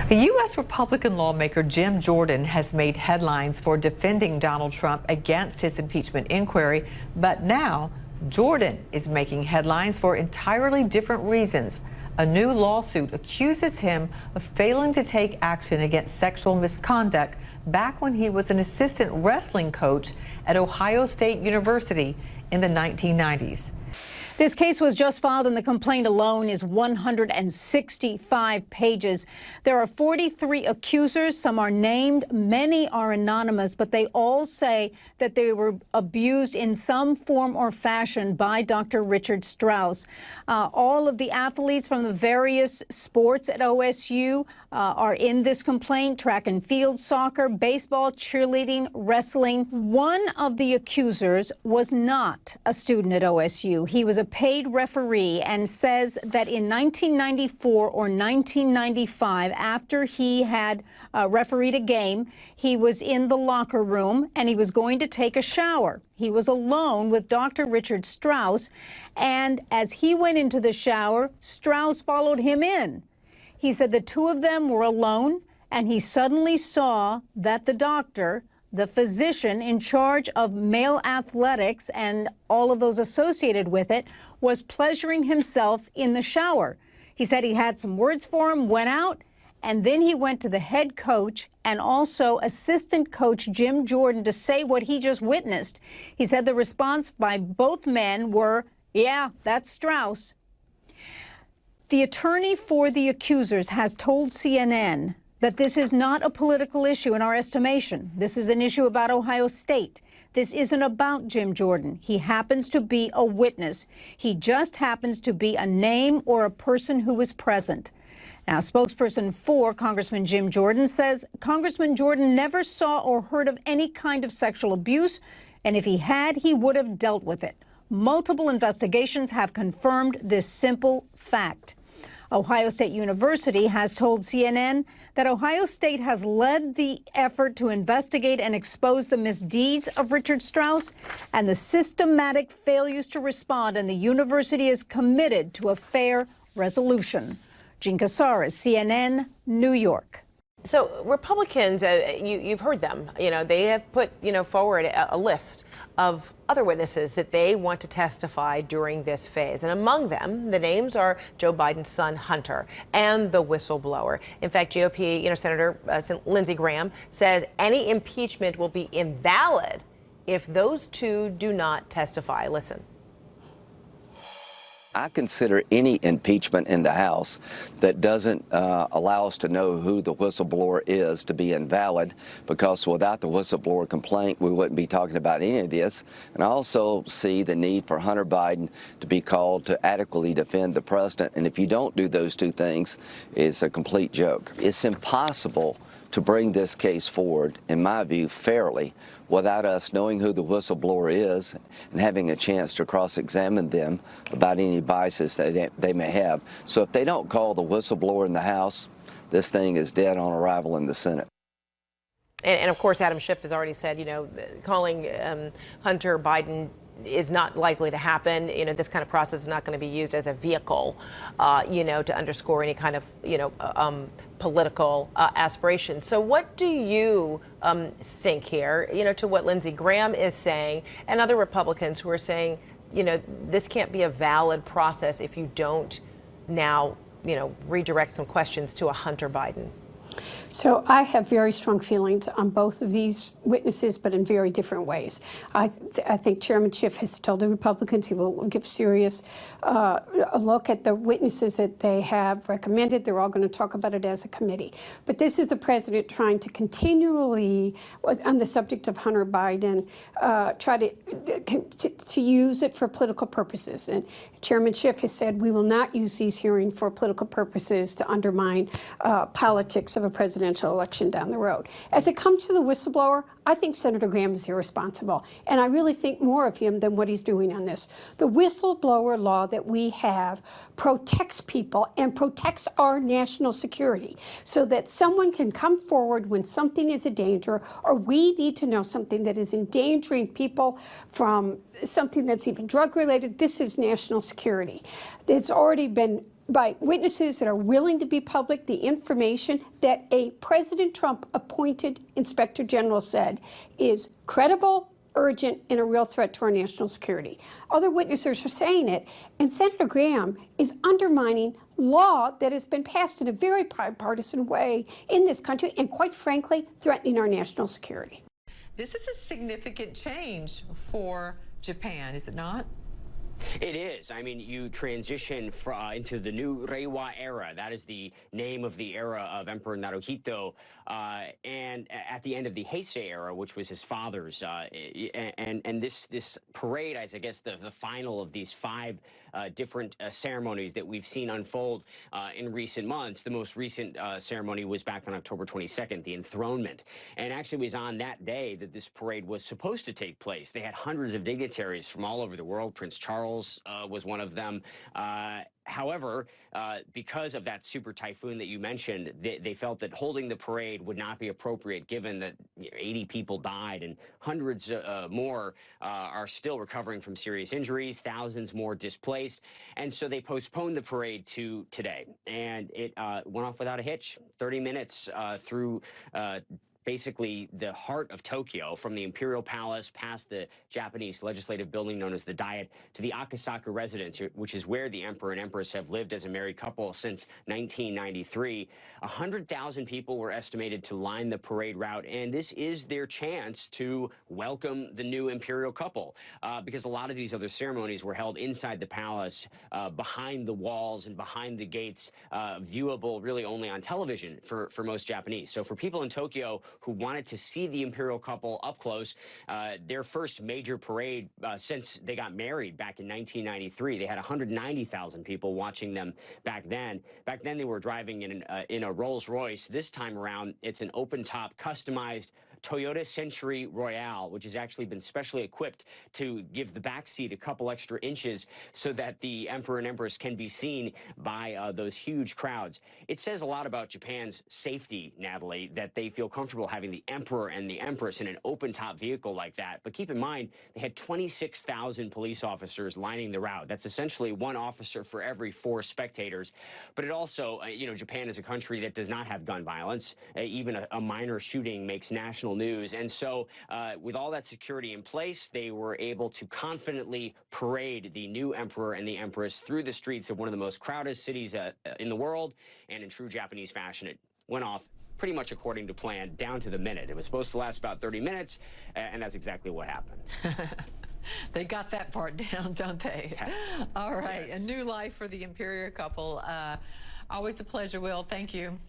A U.S. Republican lawmaker Jim Jordan has made headlines for defending Donald Trump against his impeachment inquiry, but now Jordan is making headlines for entirely different reasons. A new lawsuit accuses him of failing to take action against sexual misconduct back when he was an assistant wrestling coach at Ohio State University in the 1990s. This case was just filed, and the complaint alone is 165 pages. There are 43 accusers. Some are named, many are anonymous, but they all say that they were abused in some form or fashion by Dr. Richard Strauss. All of the athletes from the various sports at OSU are in this complaint: track and field, soccer, baseball, cheerleading, wrestling. One of the accusers was not a student at OSU. He was a paid referee, and says that in 1994 or 1995, after he had refereed a game, he was in the locker room and he was going to take a shower. He was alone with Dr. Richard Strauss, and as he went into the shower, Strauss followed him in. He said the two of them were alone, and he suddenly saw that the doctor, the physician in charge of male athletics and all of those associated with it, was pleasuring himself in the shower. He said he had some words for him, went out, and then he went to the head coach and also assistant coach Jim Jordan to say what he just witnessed. He said the response by both men were, "Yeah, that's Strauss." The attorney for the accusers has told CNN that this is not a political issue in our estimation. This is an issue about Ohio State. This isn't about Jim Jordan. He happens to be a witness. He just happens to be a name or a person who was present. Now, spokesperson for Congressman Jim Jordan says Congressman Jordan never saw or heard of any kind of sexual abuse, and if he had, he would have dealt with it. Multiple investigations have confirmed this simple fact. Ohio State University has told CNN that Ohio State has led the effort to investigate and expose the misdeeds of Richard Strauss and the systematic failures to respond, and the university is committed to a fair resolution. Jean Casares, CNN, New York. So Republicans, you've heard them, they have put, forward a list of other witnesses that they want to testify during this phase. And among them, the names are Joe Biden's son, Hunter, and the whistleblower. In fact, GOP, Senator Lindsey Graham says any impeachment will be invalid if those two do not testify. Listen. I consider any impeachment in the House that doesn't allow us to know who the whistleblower is to be invalid, because without the whistleblower complaint, we wouldn't be talking about any of this. And I also see the need for Hunter Biden to be called to adequately defend the president. And if you don't do those two things, it's a complete joke. It's impossible to bring this case forward, in my view, fairly, without us knowing who the whistleblower is and having a chance to cross-examine them about any biases that they may have. So if they don't call the whistleblower in the House, this thing is dead on arrival in the Senate. And of course, Adam Schiff has already said, calling Hunter Biden is not likely to happen. This kind of process is not going to be used as a vehicle, to underscore any kind of, political aspiration. So what do you think here, to what Lindsey Graham is saying and other Republicans who are saying, this can't be a valid process if you don't now, redirect some questions to a Hunter Biden? So I have very strong feelings on both of these witnesses, but in very different ways. I think Chairman Schiff has told the Republicans he will give serious a look at the witnesses that they have recommended. They're all going to talk about it as a committee. But this is the president trying to continually, on the subject of Hunter Biden, try to use it for political purposes. And Chairman Schiff has said we will not use these hearings for political purposes to undermine politics of a presidential election down the road. As it comes to the whistleblower, I think Senator Graham is irresponsible, and I really think more of him than what he's doing on this. The whistleblower law that we have protects people and protects our national security so that someone can come forward when something is a danger, or we need to know something that is endangering people from something that's even drug-related. This is national security. It's already been by witnesses that are willing to be public, the information that a President Trump appointed Inspector General said is credible, urgent, and a real threat to our national security. Other witnesses are saying it, and Senator Graham is undermining law that has been passed in a very bipartisan way in this country, and quite frankly, threatening our national security. This is a significant change for Japan, is it not? It is. I mean, you transition into the new Reiwa era. That is the name of the era of Emperor Naruhito. And at the end of the Heisei era, which was his father's, and this parade, I guess the final of these 5 different ceremonies that we've seen unfold in recent months. The most recent ceremony was back on October 22nd, the enthronement. And actually it was on that day that this parade was supposed to take place. They had hundreds of dignitaries from all over the world. Prince Charles was one of them. However, because of that super typhoon that you mentioned, they felt that holding the parade would not be appropriate, given that 80 people died and hundreds more are still recovering from serious injuries, thousands more displaced. And so they postponed the parade to today. And it went off without a hitch, 30 minutes through basically the heart of Tokyo, from the Imperial Palace past the Japanese legislative building known as the Diet to the Akasaka residence, which is where the Emperor and Empress have lived as a married couple since 1993. 100,000 people were estimated to line the parade route, and this is their chance to welcome the new imperial couple, because a lot of these other ceremonies were held inside the palace, behind the walls and behind the gates, viewable really only on television for most Japanese. So for people in Tokyo who wanted to see the imperial couple up close, their first major parade since they got married back in 1993. They had 190,000 people watching them back then. Back then, they were driving in a Rolls Royce. This time around, it's an open-top, customized Toyota Century Royale, which has actually been specially equipped to give the back seat a couple extra inches so that the Emperor and Empress can be seen by those huge crowds. It says a lot about Japan's safety, Natalie, that they feel comfortable having the Emperor and the Empress in an open-top vehicle like that. But keep in mind, they had 26,000 police officers lining the route. That's essentially 1 officer for every 4 spectators. But it also, Japan is a country that does not have gun violence. Even a minor shooting makes national news. And so with all that security in place, they were able to confidently parade the new Emperor and the Empress through the streets of one of the most crowded cities in the world. And in true Japanese fashion, it went off pretty much according to plan, down to the minute. It was supposed to last about 30 minutes, and that's exactly what happened. They got that part down, don't they? Yes. All right, Yes. A new life for the imperial couple. Always a pleasure, Will. Thank you.